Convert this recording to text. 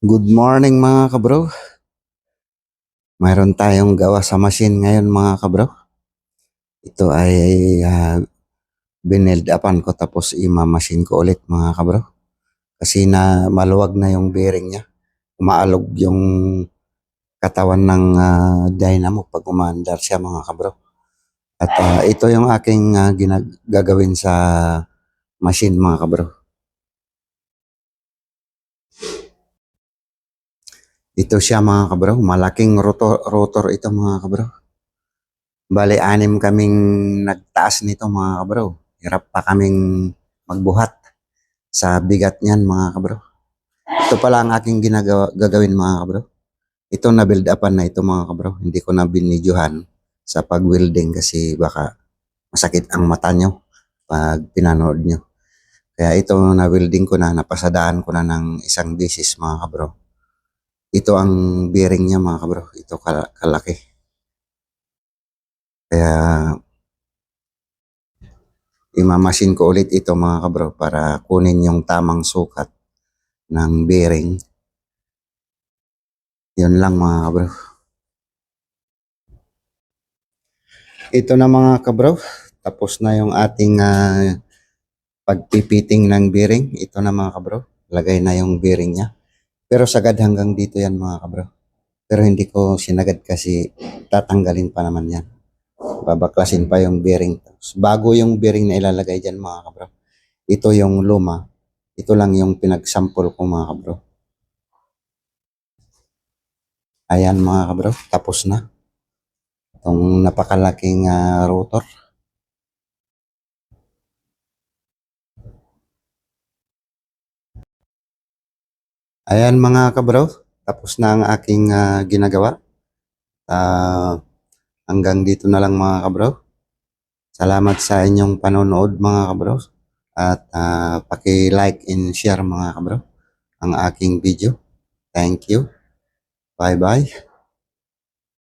Good morning mga kabro. Mayroon tayong gawa sa machine ngayon mga kabro. Ito ay binild upan ko tapos ima-machine ko ulit mga kabro. Kasi na maluwag na yung bearing niya. Umaalog yung katawan ng dynamo pag umaandar siya mga kabro. At ito yung aking gagawin sa machine mga kabro. Ito siya mga kabro. Malaking rotor ito mga kabro. Bale, 6 kaming nagtaas nito mga kabro. Hirap pa kaming magbuhat sa bigat niyan mga kabro. Ito pala ang aking gagawin mga kabro. Ito na build upan na ito mga kabro. Hindi ko na binidyohan sa pag-welding kasi baka masakit ang mata nyo pag pinanood nyo. Kaya ito na welding ko na, napasadaan ko na ng isang beses mga kabro. Ito ang bearing niya mga kabro. Ito kalaki. Kaya imamasin ko ulit ito mga kabro para kunin yung tamang sukat ng bearing. Yun lang mga kabro. Ito na mga kabro. Tapos na yung ating pagpipiting ng bearing. Ito na mga kabro. Lagay na yung bearing niya. Pero sagad hanggang dito yan mga kabro. Pero hindi ko sinagad kasi tatanggalin pa naman yan. Babaklasin pa yung bearing. Bago yung bearing na ilalagay dyan mga kabro. Ito yung luma. Ito lang yung pinagsample ko mga kabro. Ayan mga kabro. Tapos na. Itong napakalaking rotor. Ayan mga kabro. Tapos na ang aking ginagawa. Hanggang dito na lang mga kabro. Salamat sa inyong panonood mga kabro. At paki-like and share mga kabro ang aking video. Thank you. Bye-bye.